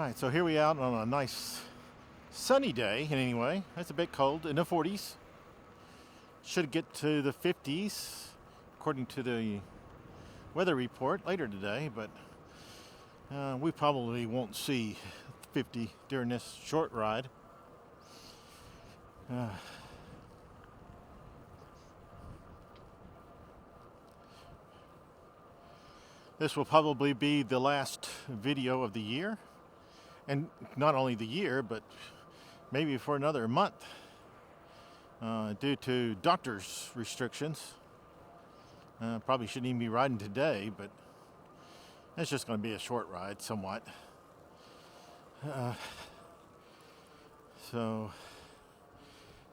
Alright, so here we out on a nice sunny day anyway. It's a bit cold, in the 40s. Should get to the 50s according to the weather report later today, but we probably won't see 50 during this short ride. This will probably be the last video of the year. And not only the year, but maybe for another month due to doctor's restrictions. Probably shouldn't even be riding today, but it's just going to be a short ride somewhat. So,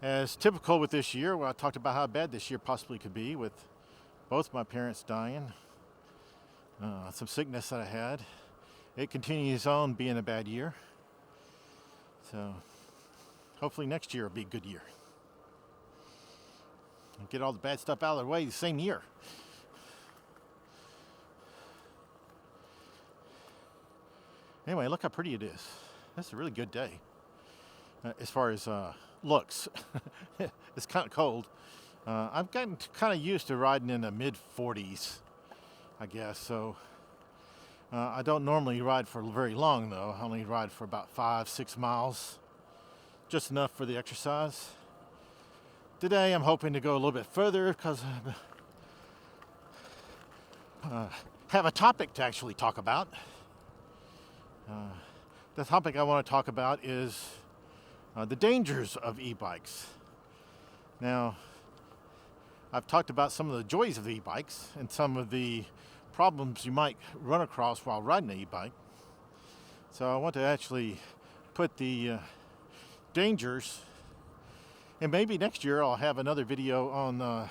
as typical with this year, well, I talked about how bad this year possibly could be with both my parents dying, some sickness that I had. It continues on being a bad year. So hopefully next year will be a good year. And get all the bad stuff out of the way the same year. Anyway, look how pretty it is. That's a really good day. As far as looks. It's kind of cold. I've gotten kind of used to riding in the mid 40s, I guess. So I don't normally ride for very long, though. I only ride for about 5-6 miles, just enough for the exercise. Today, I'm hoping to go a little bit further because I have a topic to actually talk about. The topic I want to talk about is the dangers of e-bikes. Now, I've talked about some of the joys of e-bikes and some of the problems you might run across while riding an e-bike. So I want to actually put the dangers, and maybe next year I'll have another video on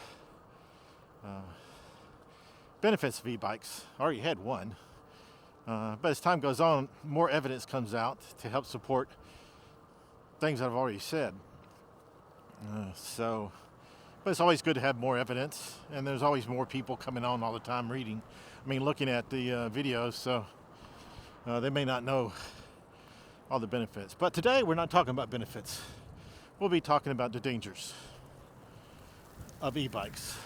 benefits of e-bikes. I already had one, but as time goes on, more evidence comes out to help support things that I've already said. But it's always good to have more evidence, and there's always more people coming on all the time reading. I mean, looking at the videos, so they may not know all the benefits. But today, we're not talking about benefits. We'll be talking about the dangers of e-bikes.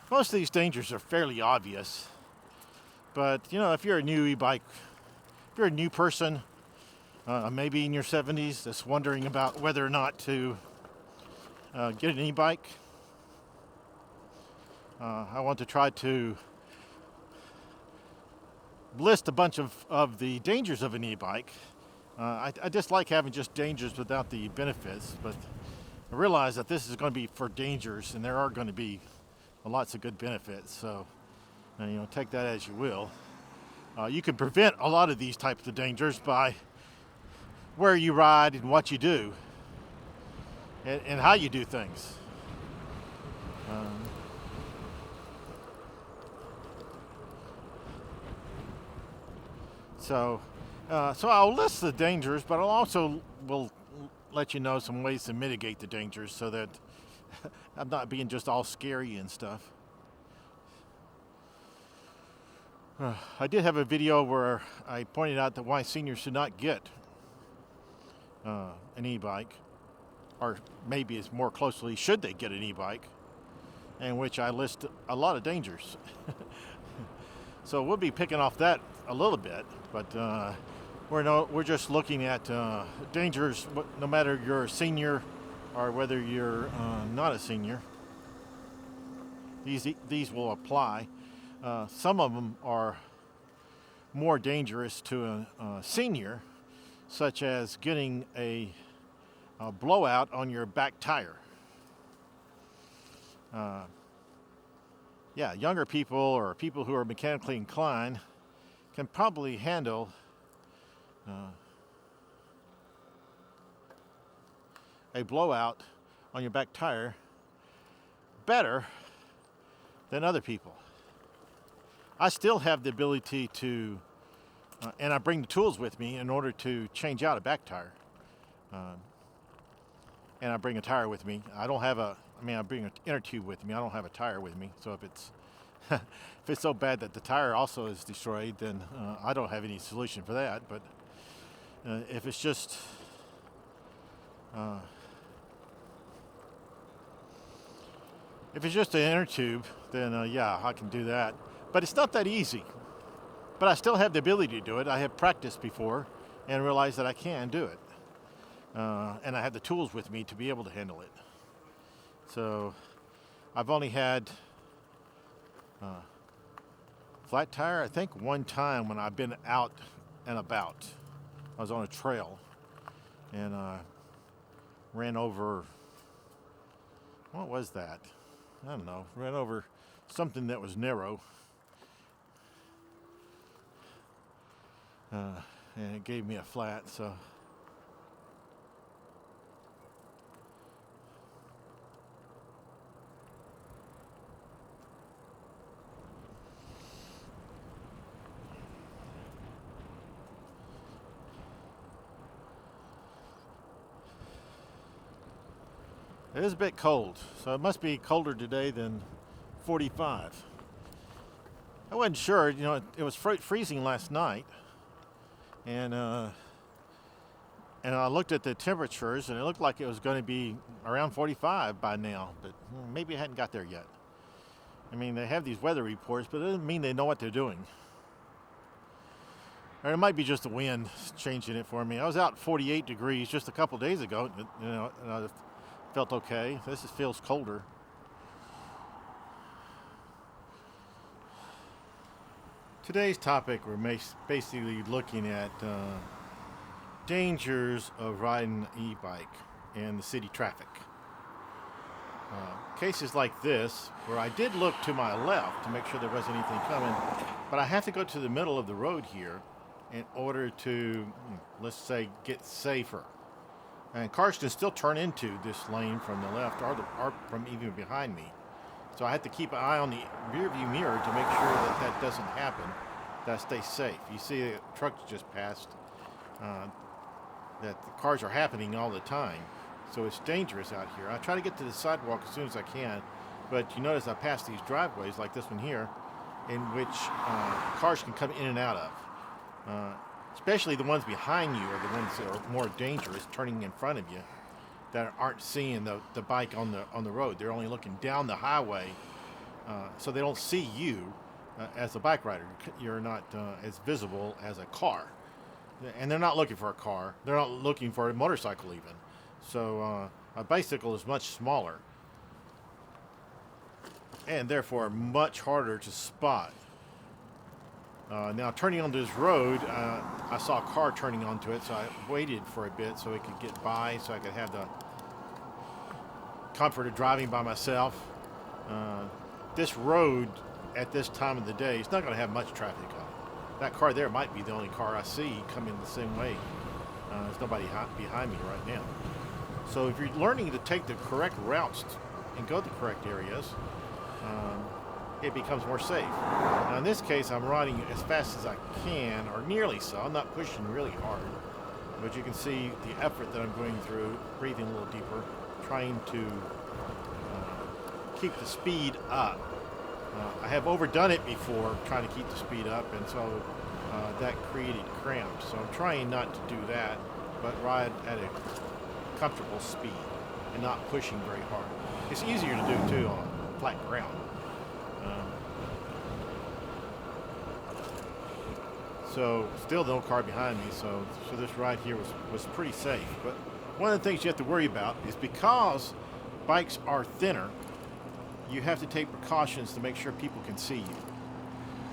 Most of these dangers are fairly obvious, but you know, if you're a new e-bike, if you're a new person, maybe in your 70s, that's wondering about whether or not to get an e-bike, I want to try to list a bunch of the dangers of an e-bike. I just like having just dangers without the benefits, but I realize that this is going to be for dangers, and there are going to be lots of good benefits, so you know, take that as you will. You can prevent a lot of these types of dangers by where you ride and what you do and how you do things. So I'll list the dangers, but I'll also will let you know some ways to mitigate the dangers so that I'm not being just all scary and stuff. I did have a video where I pointed out that why seniors should not get an e-bike, or maybe it's more closely, should they get an e-bike, in which I list a lot of dangers. So we'll be picking off that a little bit, but we're just looking at dangers no matter you're a senior or whether you're not a senior. These will apply. Some of them are more dangerous to a senior, such as getting a blowout on your back tire. Younger people or people who are mechanically inclined can probably handle a blowout on your back tire better than other people. I still have the ability to, and I bring the tools with me in order to change out a back tire. And I bring a tire with me. I bring an inner tube with me. I don't have a tire with me. So if it's If it's so bad that the tire also is destroyed, then I don't have any solution for that. But if it's just uh, an inner tube, then yeah, I can do that. But it's not that easy. But I still have the ability to do it. I have practiced before and realized that I can do it. And I have the tools with me to be able to handle it. So I've only had flat tire, I think, one time when I've been out and about. I was on a trail and ran over, what was that? I don't know, ran over something that was narrow. And it gave me a flat, so. It is a bit cold, so it must be colder today than 45. I wasn't sure, it was freezing last night, and I looked at the temperatures, and it looked like it was going to be around 45 by now, but maybe it hadn't got there yet. I mean, they have these weather reports, but it doesn't mean they know what they're doing. Or it might be just the wind changing it for me. I was out 48 degrees just a couple days ago, and I felt okay. This feels colder. Today's topic, we're basically looking at dangers of riding an e-bike and the city traffic. Cases like this, where I did look to my left to make sure there wasn't anything coming, but I have to go to the middle of the road here in order to, let's say, get safer. And cars can still turn into this lane from the left or from even behind me. So I have to keep an eye on the rear view mirror to make sure that that doesn't happen, that I stay safe. You see the trucks just passed, that the cars are happening all the time. So it's dangerous out here. I try to get to the sidewalk as soon as I can, but you notice I pass these driveways like this one here, in which cars can come in and out of. Especially the ones behind you are the ones that are more dangerous, turning in front of you, that aren't seeing the bike on the road. They're only looking down the highway, so they don't see you as a bike rider. You're not as visible as a car. And they're not looking for a car. They're not looking for a motorcycle even. So a bicycle is much smaller and therefore much harder to spot. Now turning onto this road, I saw a car turning onto it, so I waited for a bit so it could get by, so I could have the comfort of driving by myself. This road at this time of the day is not going to have much traffic on it. That car there might be the only car I see coming the same way. There's nobody behind me right now. So if you're learning to take the correct routes and go to the correct areas, it becomes more safe. Now in this case, I'm riding as fast as I can, or nearly so. I'm not pushing really hard, but you can see the effort that I'm going through, breathing a little deeper, trying to keep the speed up. I have overdone it before, trying to keep the speed up, and so that created cramps. So I'm trying not to do that, but ride at a comfortable speed and not pushing very hard. It's easier to do too on flat ground. So still no car behind me, so this ride here was pretty safe. But one of the things you have to worry about is because bikes are thinner, you have to take precautions to make sure people can see you.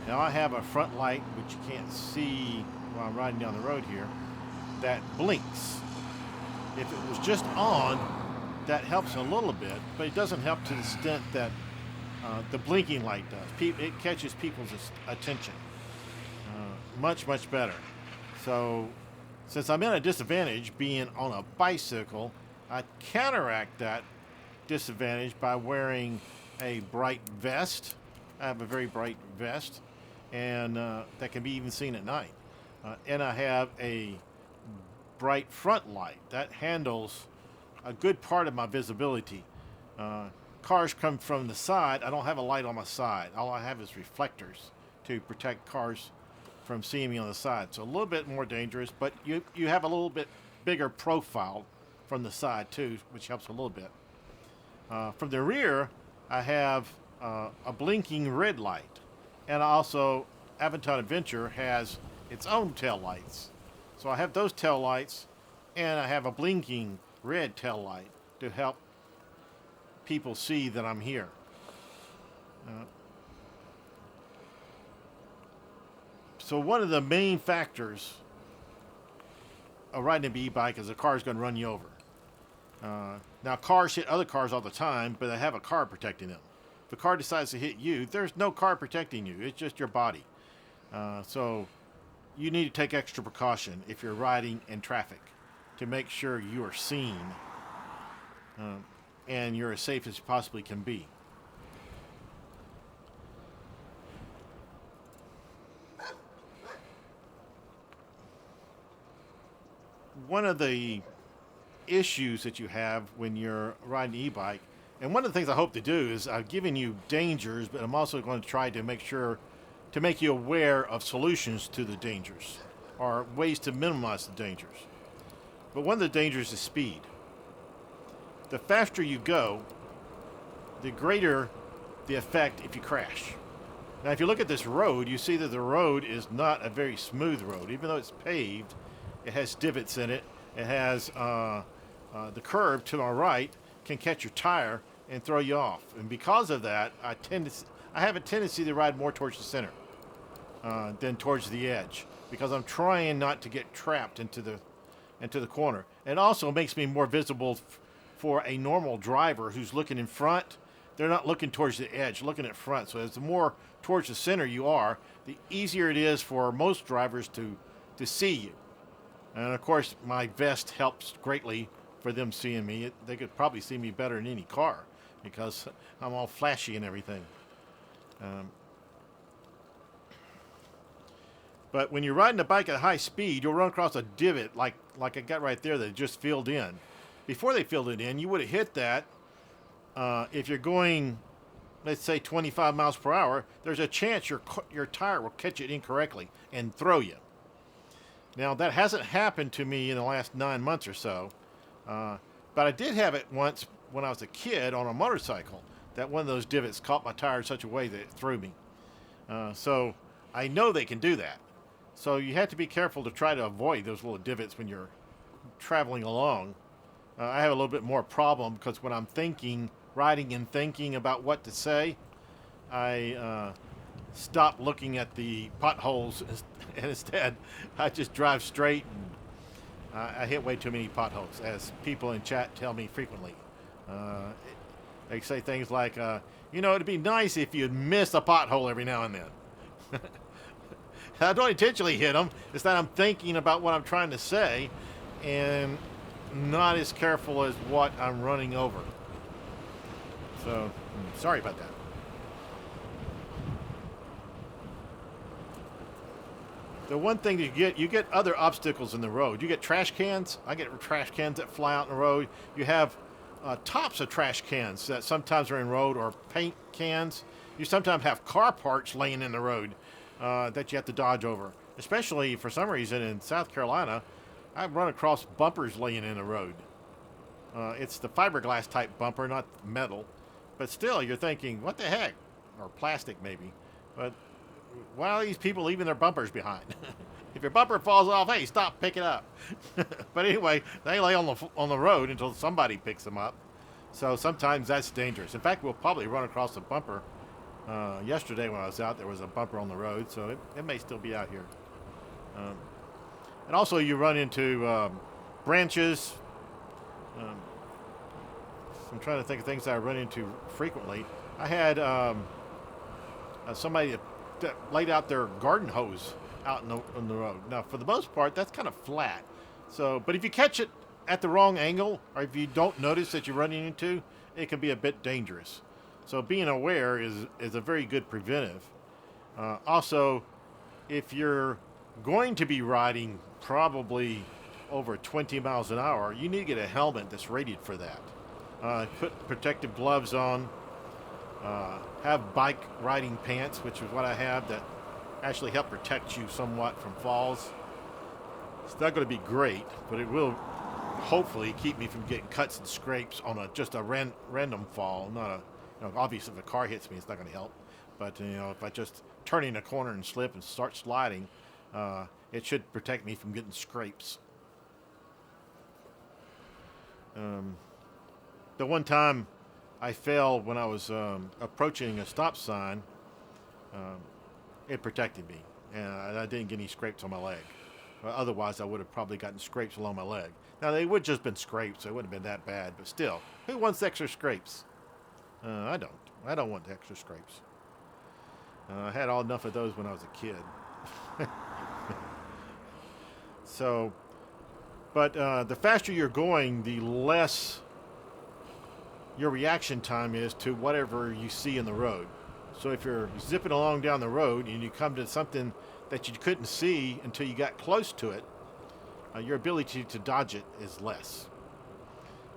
Now I have a front light, which you can't see while I'm riding down the road here, that blinks. If it was just on, that helps a little bit, but it doesn't help to the extent that the blinking light does. It catches people's attention much, much better. So since I'm at a disadvantage being on a bicycle, I counteract that disadvantage by wearing a bright vest. I have a very bright vest, and that can be even seen at night. And I have a bright front light that handles a good part of my visibility. cars come from the side, I don't have a light on my side. All I have is reflectors to protect cars from seeing me on the side. So a little bit more dangerous, but you have a little bit bigger profile from the side too, which helps a little bit. From the rear, I have a blinking red light, and also Aventon Adventure has its own tail lights. So I have those tail lights, and I have a blinking red tail light to help people see that I'm here. So one of the main factors of riding an e-bike is a car is going to run you over. Now, cars hit other cars all the time, but they have a car protecting them. If a car decides to hit you, there's no car protecting you. It's just your body. So you need to take extra precaution if you're riding in traffic to make sure you are seen and you're as safe as you possibly can be. One of the issues that you have when you're riding an e-bike, and one of the things I hope to do is I've given you dangers, but I'm also going to try to make sure to make you aware of solutions to the dangers or ways to minimize the dangers. But one of the dangers is speed. The faster you go, the greater the effect if you crash. Now, if you look at this road, you see that the road is not a very smooth road. Even though it's paved, it has divots in it. It has the curb to my right can catch your tire and throw you off. And because of that, I have a tendency to ride more towards the center than towards the edge, because I'm trying not to get trapped into the corner. It also makes me more visible for a normal driver who's looking in front. They're not looking towards the edge, looking at front. So as the more towards the center you are, the easier it is for most drivers to see you. And of course, my vest helps greatly for them seeing me. They could probably see me better than any car because I'm all flashy and everything. But when you're riding a bike at high speed, you'll run across a divot like I got right there that just filled in. Before they filled it in, you would have hit that. If you're going, let's say 25 miles per hour, there's a chance your tire will catch it incorrectly and throw you. Now, that hasn't happened to me in the last 9 months or so, but I did have it once when I was a kid on a motorcycle, that one of those divots caught my tire in such a way that it threw me. So I know they can do that. So you have to be careful to try to avoid those little divots when you're traveling along. I have a little bit more problem because when I'm riding and thinking about what to say, I stop looking at the potholes, and instead I just drive straight. And I hit way too many potholes, as people in chat tell me frequently. They say things like, it'd be nice if you'd miss a pothole every now and then. I don't intentionally hit them. It's that I'm thinking about what I'm trying to say and not as careful as what I'm running over. So, sorry about that. The one thing you get other obstacles in the road. You get trash cans. I get trash cans that fly out in the road. You have tops of trash cans that sometimes are in road, or paint cans. You sometimes have car parts laying in the road that you have to dodge over. Especially for some reason in South Carolina, I've run across bumpers laying in the road. It's the fiberglass type bumper, not metal. But still, you're thinking, what the heck? Or plastic maybe. But why are these people leaving their bumpers behind? If your bumper falls off, hey, stop, pick it up. But anyway, they lay on the road until somebody picks them up. So sometimes that's dangerous. In fact, we'll probably run across a bumper. Yesterday when I was out, there was a bumper on the road, so it may still be out here. And also you run into branches. I'm trying to think of things that I run into frequently. I had somebody that laid out their garden hose out on the road. Now, for the most part, that's kind of flat. So, but if you catch it at the wrong angle, or if you don't notice that you're running into, it can be a bit dangerous. So being aware is a very good preventive. Also, if you're going to be riding probably over 20 miles an hour, you need to get a helmet that's rated for that. Put protective gloves on. Have bike riding pants, which is what I have, that actually help protect you somewhat from falls. It's not going to be great, but it will hopefully keep me from getting cuts and scrapes on just a random fall. Not a, obviously if a car hits me, it's not going to help. But if I just turn in a corner and slip and start sliding, it should protect me from getting scrapes. The one time I fell when I was approaching a stop sign, it protected me, and I didn't get any scrapes on my leg. Otherwise, I would have probably gotten scrapes along my leg. Now, they would just been scrapes. It wouldn't have been that bad, but still, who wants extra scrapes? I don't. I don't want extra scrapes. I had all enough of those when I was a kid. So, but the faster you're going, the less your reaction time is to whatever you see in the road. So if you're zipping along down the road and you come to something that you couldn't see until you got close to it, your ability to dodge it is less.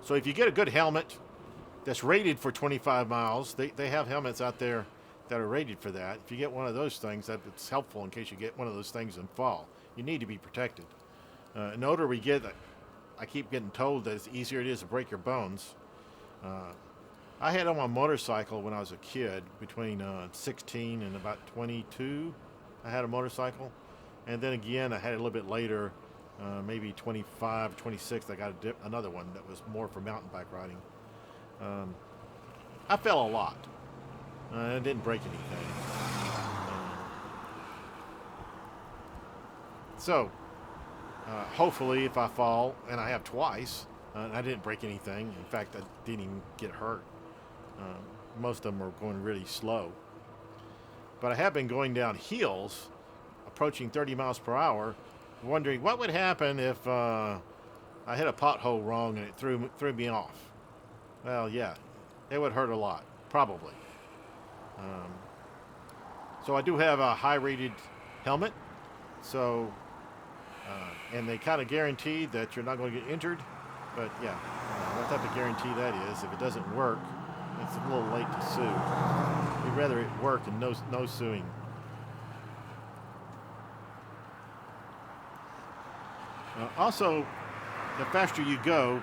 So if you get a good helmet that's rated for 25 miles, they have helmets out there that are rated for that. If you get one of those things, it's helpful in case you get one of those things and fall. You need to be protected. The older we get, I keep getting told that the easier it is to break your bones. I had on my motorcycle when I was a kid, between 16 and about 22. I had a motorcycle, and then again I had it a little bit later, maybe 25, 26. I got another one that was more for mountain bike riding. I fell a lot. I didn't break anything. So, hopefully, if I fall, and I have twice, I didn't break anything. In fact, I didn't even get hurt. Most of them were going really slow. But I have been going down hills, approaching 30 miles per hour, wondering what would happen if I hit a pothole wrong and it threw me off. Well, yeah, it would hurt a lot, probably. So I do have a high-rated helmet, so and they kind of guarantee that you're not going to get injured. But yeah, what type of guarantee that is? If it doesn't work, it's a little late to sue. We'd rather it work and no suing. Also, the faster you go,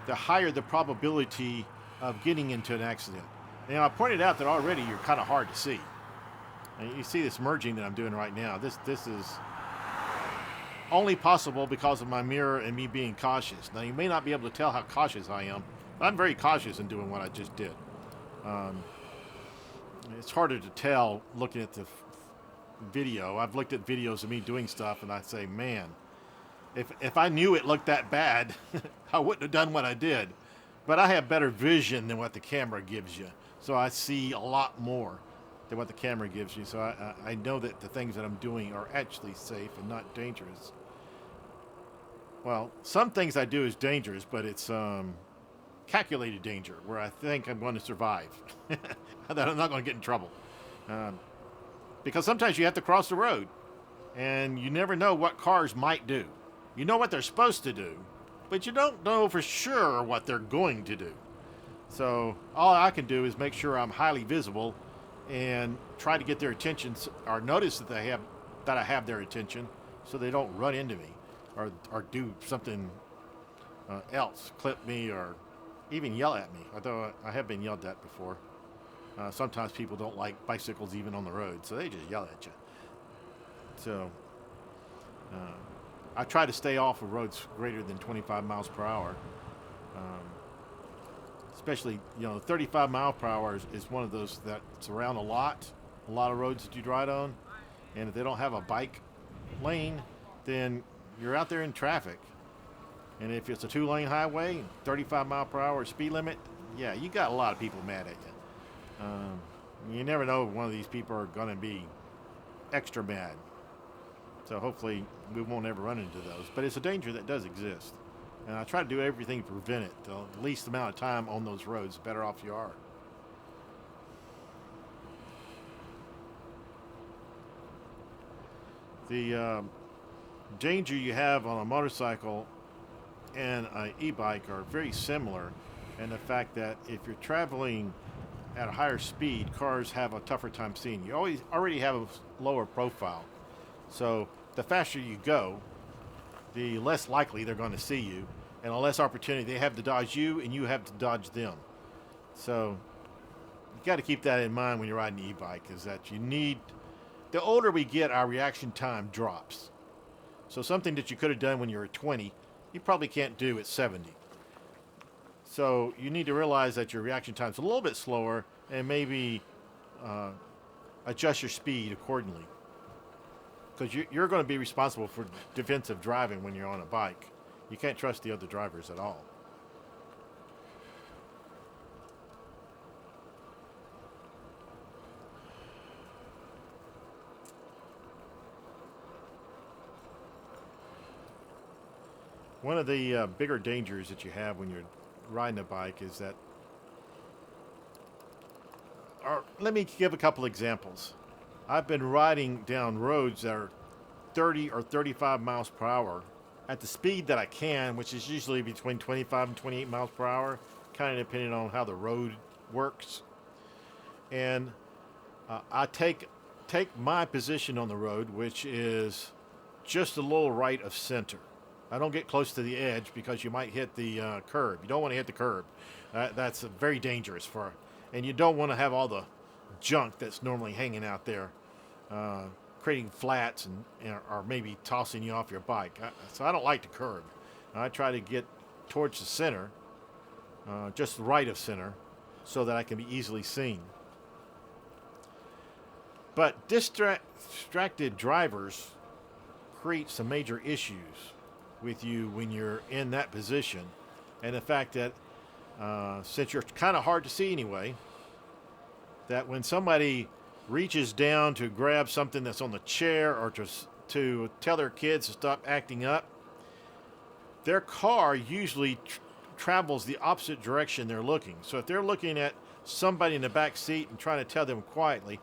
the higher the probability of getting into an accident. Now, I pointed out that already you're kind of hard to see. And you see this merging that I'm doing right now. This is only possible because of my mirror and me being cautious. Now, you may not be able to tell how cautious I am, but I'm very cautious in doing what I just did. It's harder to tell looking at the video. I've looked at videos of me doing stuff, and I say, man, if I knew it looked that bad, I wouldn't have done what I did. But I have better vision than what the camera gives you. So I see a lot more than what the camera gives you. So I know that the things that I'm doing are actually safe and not dangerous. Well, some things I do is dangerous, but it's calculated danger, where I think I'm going to survive, that I'm not going to get in trouble. Because sometimes you have to cross the road, and you never know what cars might do. You know what they're supposed to do, but you don't know for sure what they're going to do. So all I can do is make sure I'm highly visible and try to get their attention, or notice that I have their attention, so they don't run into me or do something else, clip me, or even yell at me. Although I have been yelled at before. Sometimes people don't like bicycles even on the road, so they just yell at you. So I try to stay off of roads greater than 25 miles per hour. Especially, 35 mile per hour is one of those that's around a lot of roads that you ride on. And if they don't have a bike lane, then you're out there in traffic. And if it's a 2-lane highway, 35 mile per hour speed limit, yeah, you got a lot of people mad at you. You never know if one of these people are going to be extra mad. So hopefully we won't ever run into those. But it's a danger that does exist. And I try to do everything to prevent it. The least amount of time on those roads, the better off you are. The danger you have on a motorcycle and an e-bike are very similar. and the fact that if you're traveling at a higher speed, cars have a tougher time seeing you. Already have a lower profile. So the faster you go, the less likely they're going to see you, and the less opportunity they have to dodge you, and you have to dodge them. So you got to keep that in mind when you're riding an e-bike, is that you need, the older we get, our reaction time drops. So something that you could have done when you were 20, you probably can't do at 70. So you need to realize that your reaction time is a little bit slower, and maybe adjust your speed accordingly. Because you're going to be responsible for defensive driving when you're on a bike. You can't trust the other drivers at all. One of the bigger dangers that you have when you're riding a bike is that, or let me give a couple examples. I've been riding down roads that are 30 or 35 miles per hour at the speed that I can, which is usually between 25 and 28 miles per hour, kind of depending on how the road works. And I take my position on the road, which is just a little right of center. I don't get close to the edge because you might hit the curb. You don't want to hit the curb. That's very dangerous and you don't want to have all the junk that's normally hanging out there, creating flats or maybe tossing you off your bike. So I don't like the curb. I try to get towards the center, just right of center, so that I can be easily seen. But distracted drivers create some major issues with you when you're in that position, and the fact that since you're kind of hard to see anyway, that when somebody reaches down to grab something that's on the chair or to tell their kids to stop acting up, their car usually travels the opposite direction they're looking. So if they're looking at somebody in the back seat and trying to tell them quietly,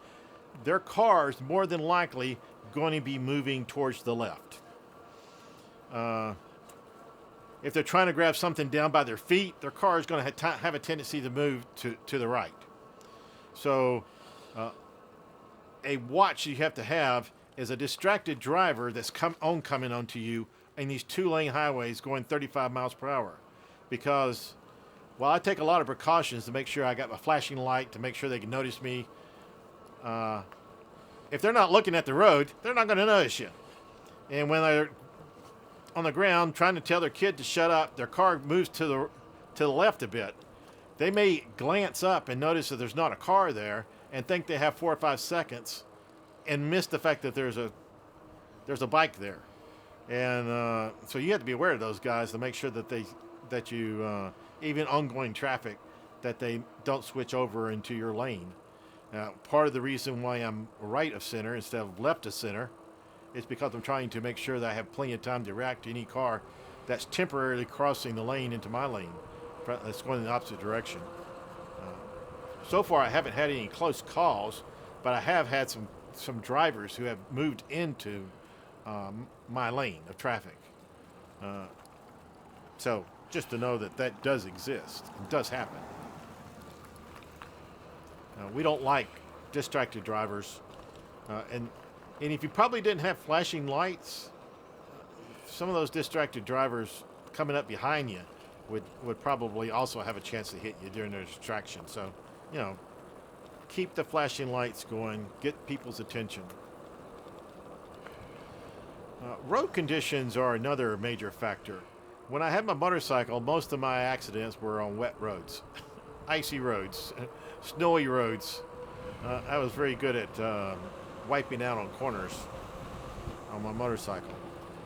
their car is more than likely going to be moving towards the left. If they're trying to grab something down by their feet, their car is going to have a tendency to move to the right. So a watch you have to have is a distracted driver that's coming onto you in these two-lane highways going 35 miles per hour. Because while I take a lot of precautions to make sure I got my flashing light to make sure they can notice me, if they're not looking at the road, they're not going to notice you. And when they're on the ground trying to tell their kid to shut up, their car moves to the left a bit. They may glance up and notice that there's not a car there and think they have 4 or 5 seconds and miss the fact that there's a bike there. And so you have to be aware of those guys to make sure that you even ongoing traffic, that they don't switch over into your lane. Part of the reason why I'm right of center instead of left of center is because I'm trying to make sure that I have plenty of time to react to any car that's temporarily crossing the lane into my lane that's going in the opposite direction. So far, I haven't had any close calls, but I have had some drivers who have moved into my lane of traffic. So just to know that does exist. It does happen. We don't like distracted drivers. And if you probably didn't have flashing lights, some of those distracted drivers coming up behind you would probably also have a chance to hit you during their distraction. So, keep the flashing lights going, get people's attention. Road conditions are another major factor. When I had my motorcycle, most of my accidents were on wet roads, icy roads, snowy roads. I was very good at wiping out on corners on my motorcycle.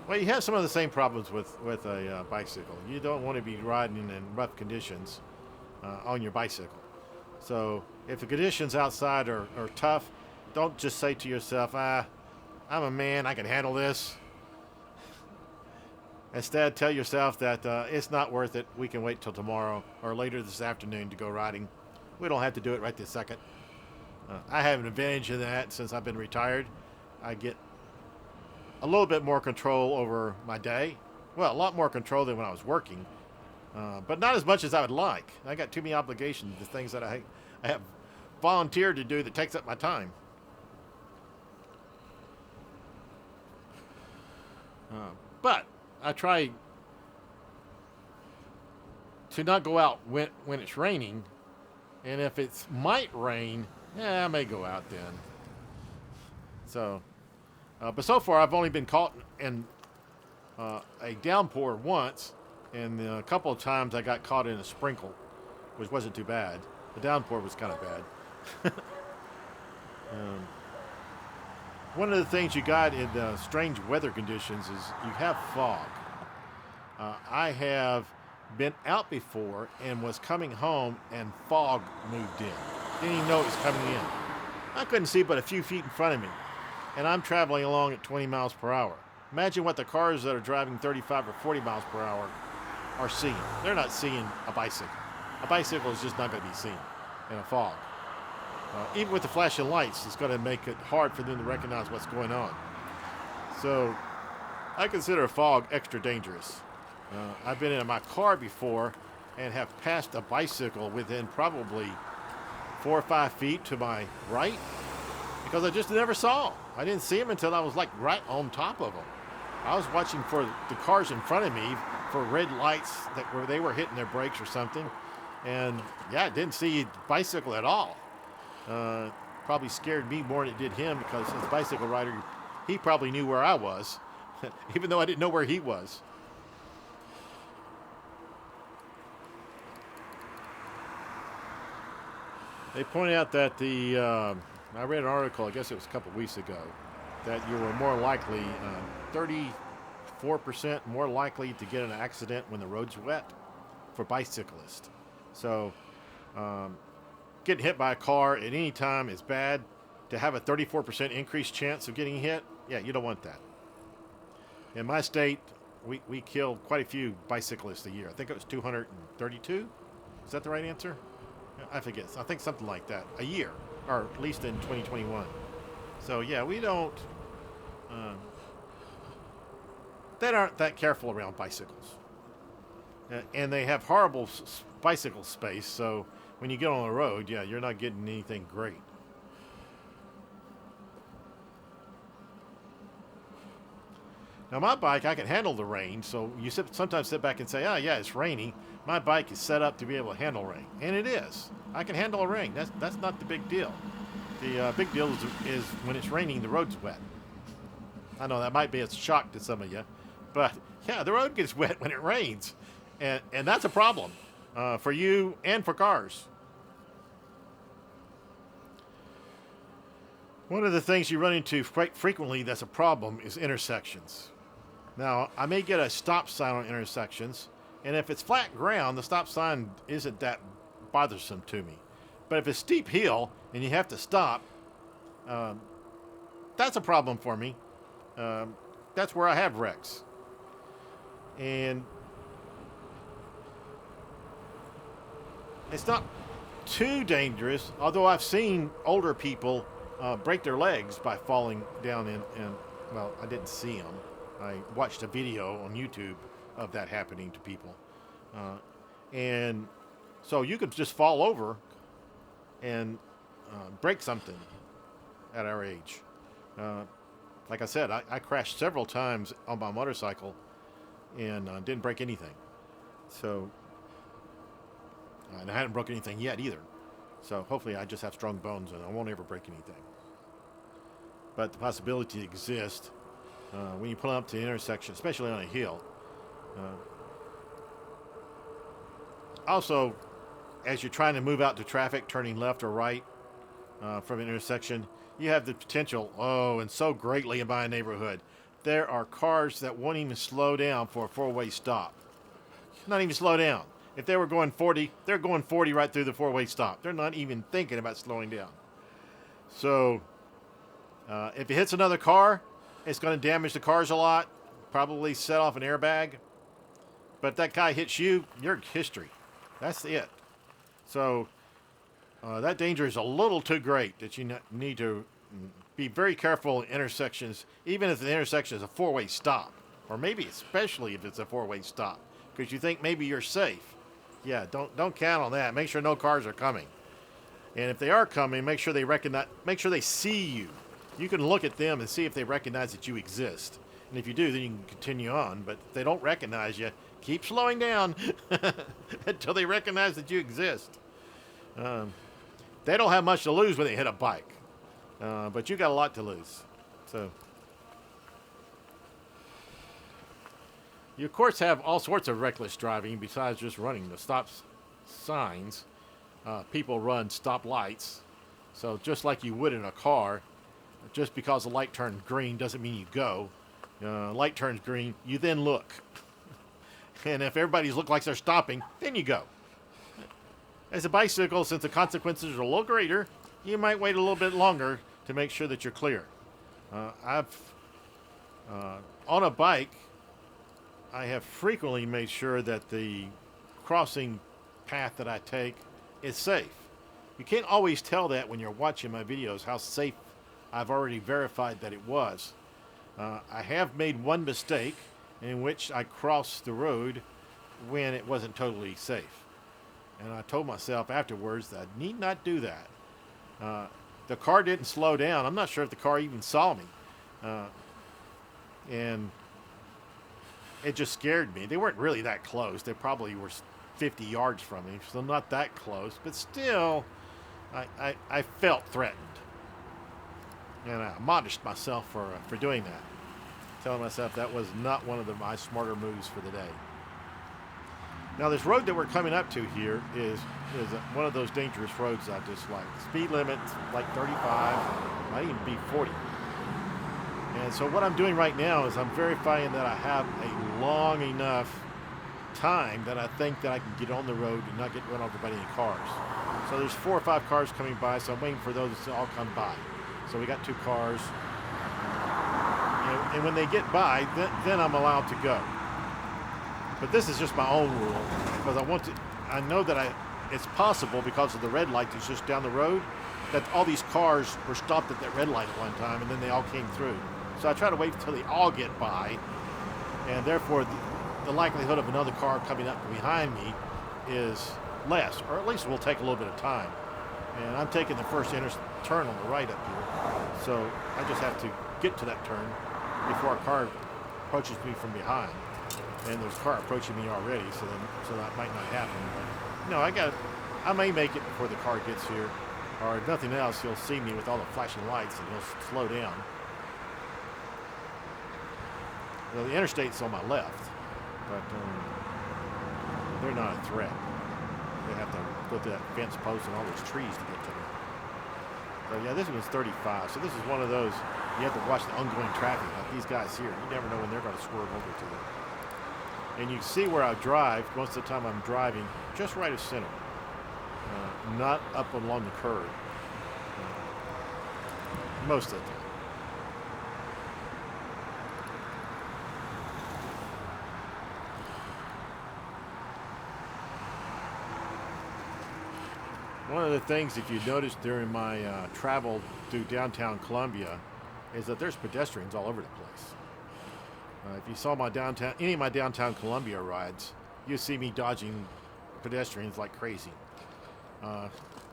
Well, you have some of the same problems with a bicycle. You don't want to be riding in rough conditions on your bicycle. So if the conditions outside are tough, don't just say to yourself, I'm a man, I can handle this. Instead, tell yourself that it's not worth it. We can wait till tomorrow or later this afternoon to go riding. We don't have to do it right this second. I have an advantage in that since I've been retired. I get a little bit more control over my day. Well, a lot more control than when I was working. but not as much as I would like. I got too many obligations to things that I have volunteered to do that takes up my time. But I try to not go out when it's raining, and if it might rain, I may go out then. So, but so far I've only been caught in a downpour once, and a couple of times I got caught in a sprinkle, which wasn't too bad. The downpour was kind of bad. One of the things you got in strange weather conditions is you have fog. I have been out before and was coming home and fog moved in. Didn't even know it was coming in. I couldn't see but a few feet in front of me, and I'm traveling along at 20 miles per hour. Imagine what the cars that are driving 35 or 40 miles per hour are seeing. They're not seeing a bicycle. A bicycle is just not going to be seen in a fog. Even with the flashing lights, it's going to make it hard for them to recognize what's going on. So I consider fog extra dangerous. I've been in my car before and have passed a bicycle within probably 4 or 5 feet to my right because I just never saw him. I didn't see him until I was like right on top of him. I was watching for the cars in front of me for red lights where they were hitting their brakes or something. And I didn't see the bicycle at all. Probably scared me more than it did him because as a bicycle rider, he probably knew where I was, even though I didn't know where he was. They pointed out that I read an article, I guess it was a couple of weeks ago, that you were more likely, 34% more likely to get in an accident when the road's wet for bicyclists. So, getting hit by a car at any time is bad. To have a 34% increased chance of getting hit, you don't want that. In my state, we kill quite a few bicyclists a year. I think it was 232. Is that the right answer? I forget. I think something like that a year, or at least in 2021. So we don't. They aren't that careful around bicycles, and they have horrible bicycle space. So when you get on the road, you're not getting anything great. Now my bike, I can handle the rain, so you sometimes sit back and say, it's rainy. My bike is set up to be able to handle rain, and it is. I can handle a rain. That's not the big deal. The big deal is when it's raining, the road's wet. I know that might be a shock to some of you, but the road gets wet when it rains, and that's a problem for you and for cars. One of the things you run into frequently that's a problem is intersections. Now, I may get a stop sign on intersections, and if it's flat ground, the stop sign isn't that bothersome to me. But if it's steep hill and you have to stop, that's a problem for me. That's where I have wrecks. And it's not too dangerous, although I've seen older people break their legs by falling down in well, I didn't see them. I watched a video on YouTube of that happening to people. And so you could just fall over and break something at our age. Like I said, I crashed several times on my motorcycle and didn't break anything. So, and I hadn't broken anything yet either. So hopefully I just have strong bones and I won't ever break anything. But the possibility exists when you pull up to the intersection, especially on a hill. Also, as you're trying to move out to traffic, turning left or right from an intersection, you have the potential, and so greatly in my neighborhood, there are cars that won't even slow down for a four-way stop. Not even slow down. If they were going 40, they're going 40 right through the four-way stop. They're not even thinking about slowing down. So, if it hits another car, it's going to damage the cars a lot, probably set off an airbag. But if that guy hits you, you're history. That's it. So, that danger is a little too great that you need to be very careful in intersections, even if the intersection is a four-way stop, or maybe especially if it's a four-way stop. because you think maybe you're safe. Yeah, don't count on that. Make sure no cars are coming. And if they are coming, make sure they see you. You can look at them and see if they recognize that you exist. And if you do, then you can continue on. But if they don't recognize you, keep slowing down until they recognize that you exist. They don't have much to lose when they hit a bike. But you got a lot to lose. So you, of course, have all sorts of reckless driving besides just running the stop signs. People run stop lights. So just like you would in a car, just because the light turns green doesn't mean you go. Light turns green, you then look. And if everybody's look like they're stopping, then you go. As a bicycle, since the consequences are a little greater, you might wait a little bit longer to make sure that you're clear. On a bike, I have frequently made sure that the crossing path that I take is safe. You can't always tell that when you're watching my videos how safe I've already verified that it was. I have made one mistake in which I crossed the road when it wasn't totally safe. And I told myself afterwards that I need not do that. The car didn't slow down. I'm not sure if the car even saw me. And it just scared me. They weren't really that close. They probably were 50 yards from me, so not that close. But still, I felt threatened. And I admonished myself for doing that. Telling myself that was not one of my smarter moves for the day. Now, this road that we're coming up to here is one of those dangerous roads I dislike. Speed limit, like 35, might even be 40. And so what I'm doing right now is I'm verifying that I have a long enough time that I think that I can get on the road and not get run over by any cars. So there's 4 or 5 cars coming by, so I'm waiting for those to all come by. So we got 2 cars. And when they get by, then I'm allowed to go. But this is just my own rule, because I know that it's possible because of the red light that's just down the road, that all these cars were stopped at that red light at one time, and then they all came through. So I try to wait until they all get by, and therefore the likelihood of another car coming up behind me is less, or at least it will take a little bit of time. And I'm taking the first turn on the right up here, so I just have to get to that turn before a car approaches me from behind. And there's a car approaching me already, so that might not happen. But no, I may make it before the car gets here, or if nothing else, he'll see me with all the flashing lights and he'll slow down. Well, the interstate's on my left, but they're not a threat. They have to go through that fence post and all those trees to get to me. So yeah, this one's 35. So this is one of those, you have to watch the ongoing traffic. Like these guys here, you never know when they're going to swerve over to you. And you see where I drive, most of the time I'm driving just right of center, not up along the curb, most of the time. One of the things, if you noticed during my travel through downtown Columbia, is that there's pedestrians all over the place. If you saw any of my downtown Columbia rides, you see me dodging pedestrians like crazy.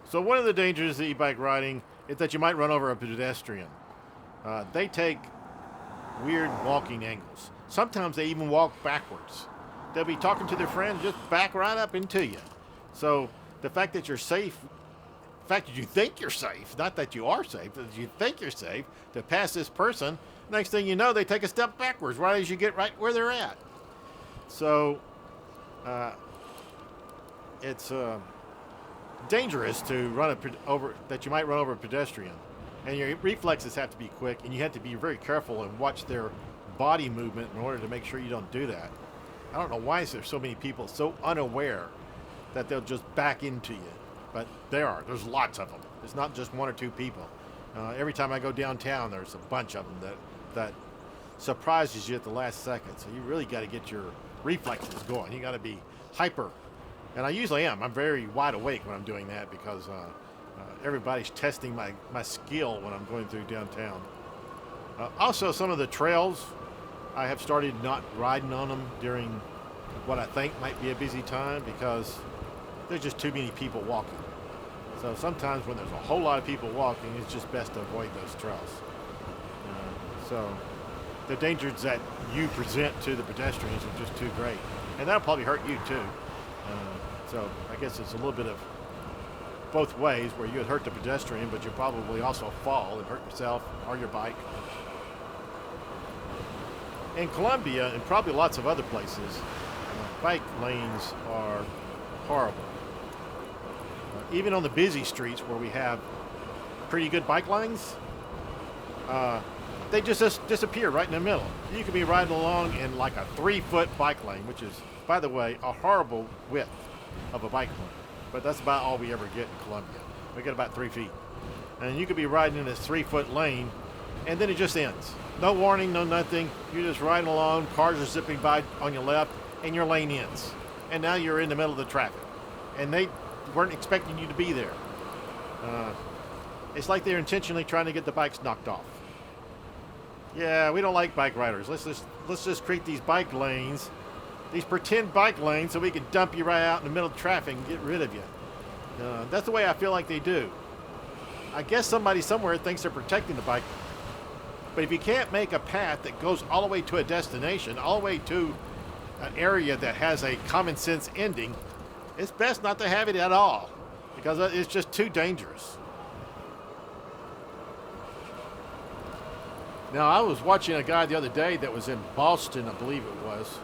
So one of the dangers of e-bike riding is that you might run over a pedestrian. They take weird walking angles. Sometimes they even walk backwards. They'll be talking to their friend, just back right up into you. So the fact that you're safe, the fact that you think you're safe, not that you are safe, that you think you're safe to pass this person, next thing you know, they take a step backwards right as you get right where they're at. So it's dangerous to that you might run over a pedestrian. And your reflexes have to be quick, and you have to be very careful and watch their body movement in order to make sure you don't do that. I don't know why there's so many people so unaware that they'll just back into you. But there's lots of them. It's not just 1 or 2 people. Every time I go downtown, there's a bunch of them that surprises you at the last second. So you really got to get your reflexes going. You got to be hyper. And I usually am. I'm very wide awake when I'm doing that because everybody's testing my skill when I'm going through downtown. Also, some of the trails, I have started not riding on them during what I think might be a busy time because there's just too many people walking. So sometimes when there's a whole lot of people walking, it's just best to avoid those trails. So the dangers that you present to the pedestrians are just too great. And that'll probably hurt you too. So I guess it's a little bit of both ways, where you would hurt the pedestrian, but you probably also fall and hurt yourself or your bike. In Columbia, and probably lots of other places, bike lanes are horrible. Even on the busy streets where we have pretty good bike lanes, they just disappear right in the middle. You could be riding along in like a 3-foot bike lane, which is, by the way, a horrible width of a bike lane. But that's about all we ever get in Columbia. We get about 3 feet. And you could be riding in this 3-foot lane, and then it just ends. No warning, no nothing. You're just riding along, cars are zipping by on your left, and your lane ends. And now you're in the middle of the traffic. And they weren't expecting you to be there. It's like they're intentionally trying to get the bikes knocked off. Yeah, we don't like bike riders. Let's just create these bike lanes, these pretend bike lanes, so we can dump you right out in the middle of traffic and get rid of you. That's the way I feel like they do. I guess somebody somewhere thinks they're protecting the bike. But if you can't make a path that goes all the way to a destination, all the way to an area that has a common sense ending, it's best not to have it at all, because it's just too dangerous. Now, I was watching a guy the other day that was in Boston, I believe it was,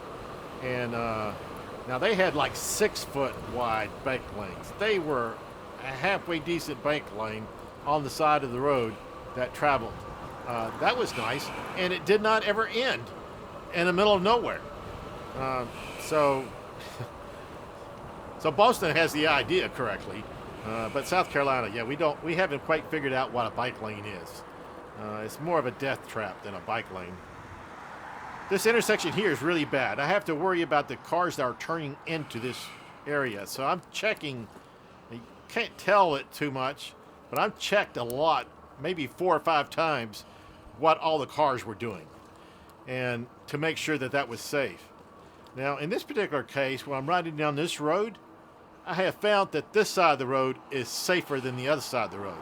and now they had like 6-foot wide bike lanes. They were a halfway decent bike lane on the side of the road that traveled. That was nice, and it did not ever end in the middle of nowhere. So Boston has the idea correctly, but South Carolina, yeah, we haven't quite figured out what a bike lane is. It's more of a death trap than a bike lane. This intersection here is really bad. I have to worry about the cars that are turning into this area. So I'm checking. You can't tell it too much, but I've checked a lot, maybe 4 or 5 times, what all the cars were doing, and to make sure that that was safe. Now, in this particular case, when I'm riding down this road, I have found that this side of the road is safer than the other side of the road.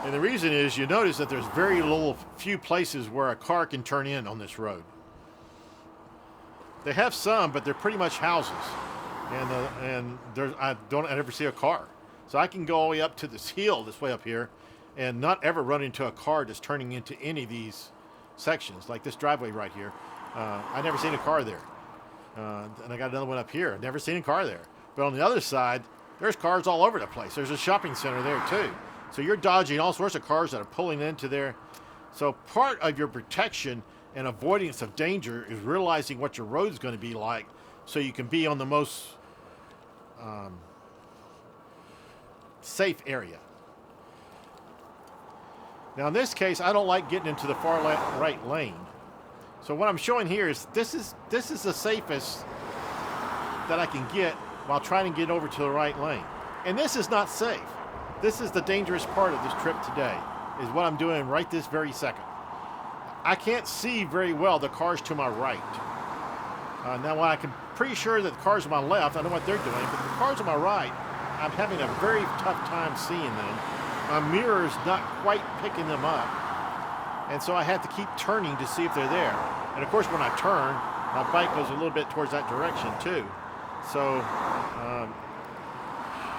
And the reason is, you notice that there's very few places where a car can turn in on this road. They have some, but they're pretty much houses, and I don't ever see a car. So I can go all the way up to this hill, this way up here, and not ever run into a car that's turning into any of these sections, like this driveway right here. I never seen a car there. And I got another one up here. I've never seen a car there. But on the other side, there's cars all over the place. There's a shopping center there too. So you're dodging all sorts of cars that are pulling into there. So part of your protection and avoidance of danger is realizing what your road's going to be like, so you can be on the most safe area. Now in this case, I don't like getting into the far right lane. So what I'm showing here is this is the safest that I can get while trying to get over to the right lane. And this is not safe. This is the dangerous part of this trip today, is what I'm doing right this very second. I can't see very well the cars to my right. Now I can pretty sure that the cars on my left, I know what they're doing, but the cars on my right, I'm having a very tough time seeing them. My mirror's not quite picking them up. And so I have to keep turning to see if they're there. And of course, when I turn, my bike goes a little bit towards that direction too. So,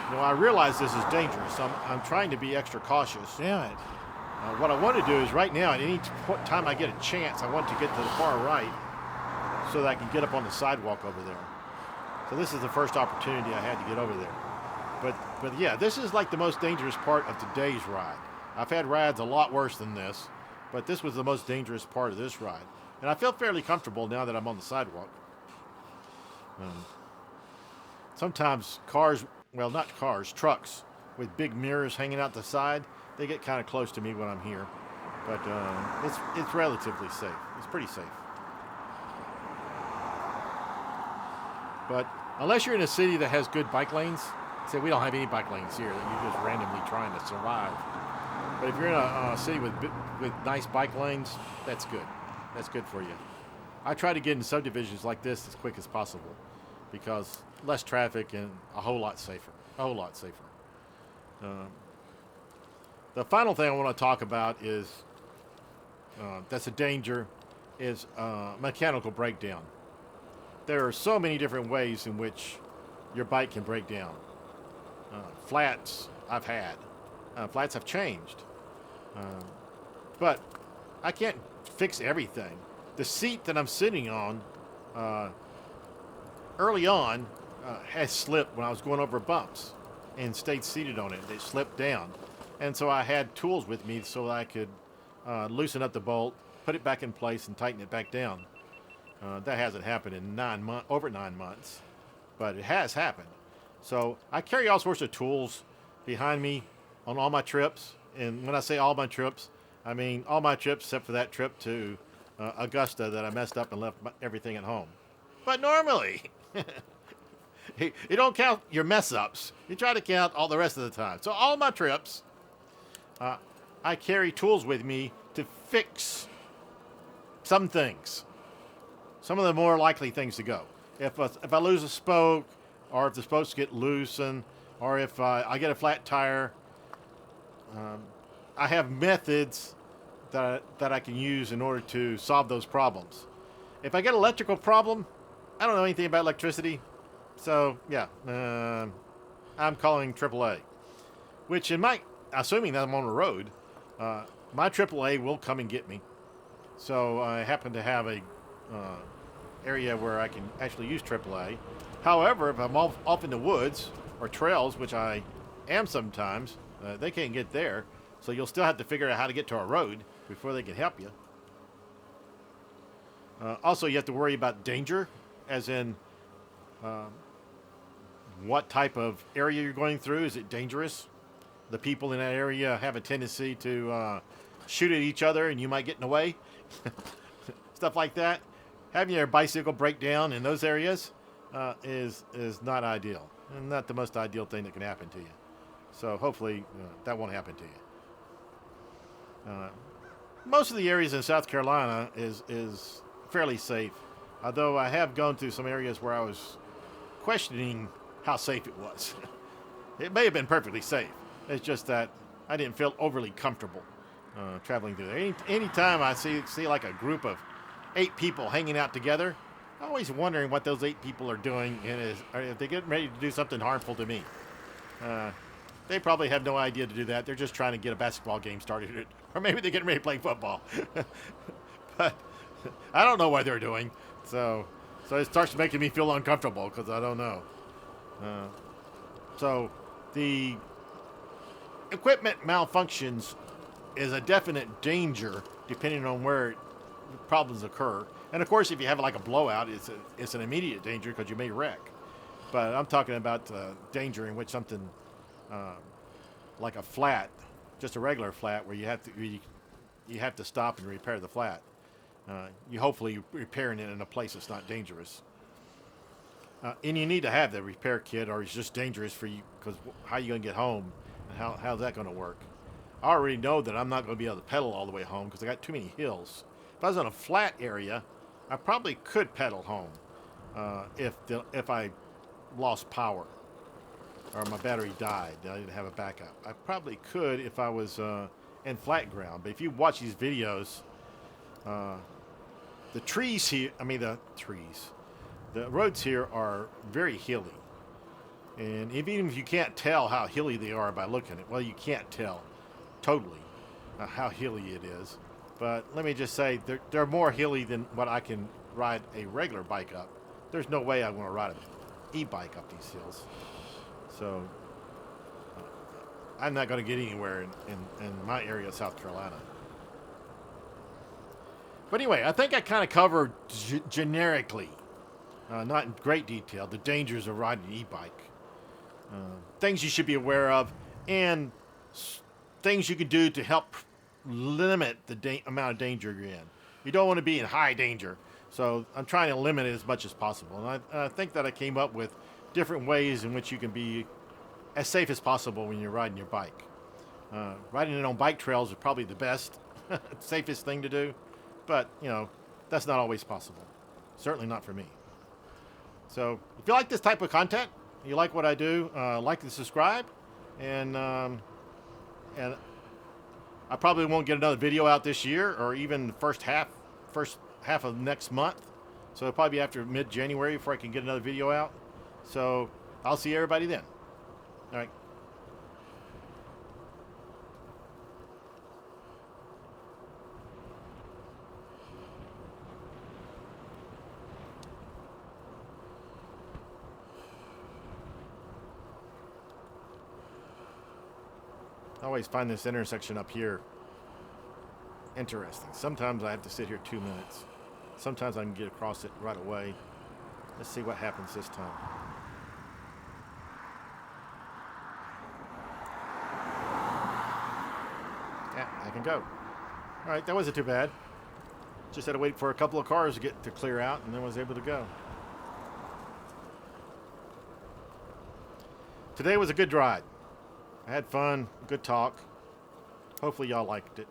I realize this is dangerous. I'm trying to be extra cautious. Damn it. What I want to do is right now, at any time I get a chance, I want to get to the far right so that I can get up on the sidewalk over there. So this is the first opportunity I had to get over there. But yeah, this is like the most dangerous part of today's ride. I've had rides a lot worse than this, but this was the most dangerous part of this ride. And I feel fairly comfortable now that I'm on the sidewalk. Sometimes trucks with big mirrors hanging out the side, they get kind of close to me when I'm here. But it's relatively safe. It's pretty safe. But unless you're in a city that has good bike lanes, say we don't have any bike lanes here, that you're just randomly trying to survive. But if you're in a city with nice bike lanes, that's good. That's good for you. I try to get in subdivisions like this as quick as possible because less traffic and a whole lot safer. A whole lot safer. The final thing I want to talk about is that's a danger is mechanical breakdown. There are so many different ways in which your bike can break down. Flats I've had. Flats have changed. But I can't fix everything. The seat that I'm sitting on early on has slipped when I was going over bumps and stayed seated on it. It slipped down. And so I had tools with me so that I could loosen up the bolt, put it back in place, and tighten it back down. That hasn't happened in over 9 months, but it has happened. So I carry all sorts of tools behind me on all my trips. And when I say all my trips, I mean all my trips except for that trip to Augusta that I messed up and left everything at home. But normally, you don't count your mess ups. You try to count all the rest of the time. So all my trips, I carry tools with me to fix some things. Some of the more likely things to go. If I lose a spoke, or if the spokes get loosened, or if I get a flat tire, I have methods that I can use in order to solve those problems. If I get an electrical problem, I don't know anything about electricity, so yeah, I'm calling AAA. Which assuming that I'm on the road, my AAA will come and get me. So I happen to have a area where I can actually use AAA. However, if I'm off in the woods or trails, which I am sometimes, they can't get there. So you'll still have to figure out how to get to a road before they can help you. Also, you have to worry about danger, as in what type of area you're going through. Is it dangerous? The people in that area have a tendency to shoot at each other, and you might get in the way. Stuff like that. Having your bicycle break down in those areas is not ideal, and not the most ideal thing that can happen to you. So hopefully that won't happen to you. Most of the areas in South Carolina is fairly safe, although I have gone through some areas where I was questioning how safe it was. It may have been perfectly safe. It's just that I didn't feel overly comfortable traveling through there. Anytime I see like a group of 8 people hanging out together, I'm always wondering what those 8 people are doing and if they're getting ready to do something harmful to me. They probably have no idea to do that. They're just trying to get a basketball game started, or maybe they're getting ready to play football. But I don't know what they're doing, so it starts making me feel uncomfortable because I don't know. So the equipment malfunctions is a definite danger depending on where problems occur. And of course, if you have like a blowout, it's an immediate danger because you may wreck. But I'm talking about danger in which something like a flat, just a regular flat, where you have to stop and repair the flat. You howfully repairing it in a place that's not dangerous. And you need to have the repair kit, or it's just dangerous for you, because how are you going to get home? And how's that going to work? I already know that I'm not going to be able to pedal all the way home because I got too many hills. If I was on a flat area, I probably could pedal home if I lost power or my battery died. I didn't have a backup. I probably could if I was in flat ground. But if you watch these videos, the roads here are very hilly. And even if you can't tell how hilly they are by looking at it, well, you can't tell totally how hilly it is. But let me just say, they're more hilly than what I can ride a regular bike up. There's no way I want to ride an e-bike up these hills. So I'm not going to get anywhere in my area of South Carolina. But anyway, I think I kind of covered generically, not in great detail, the dangers of riding an e-bike. Things you should be aware of, and things you can do to help limit the amount of danger you're in. You don't want to be in high danger, so I'm trying to limit it as much as possible. And I think that I came up with different ways in which you can be as safe as possible when you're riding your bike. Riding it on bike trails is probably the best, safest thing to do, but that's not always possible. Certainly not for me. So if you like this type of content, you like what I do, like and subscribe, and I probably won't get another video out this year, or even the first half of next month. So it'll probably be after mid-January before I can get another video out. So I'll see everybody then. All right. I always find this intersection up here interesting. Sometimes I have to sit here 2 minutes. Sometimes I can get across it right away. Let's see what happens this time. Yeah, I can go. All right, that wasn't too bad. Just had to wait for a couple of cars to clear out, and then was able to go. Today was a good ride. I had fun, good talk. Hopefully y'all liked it.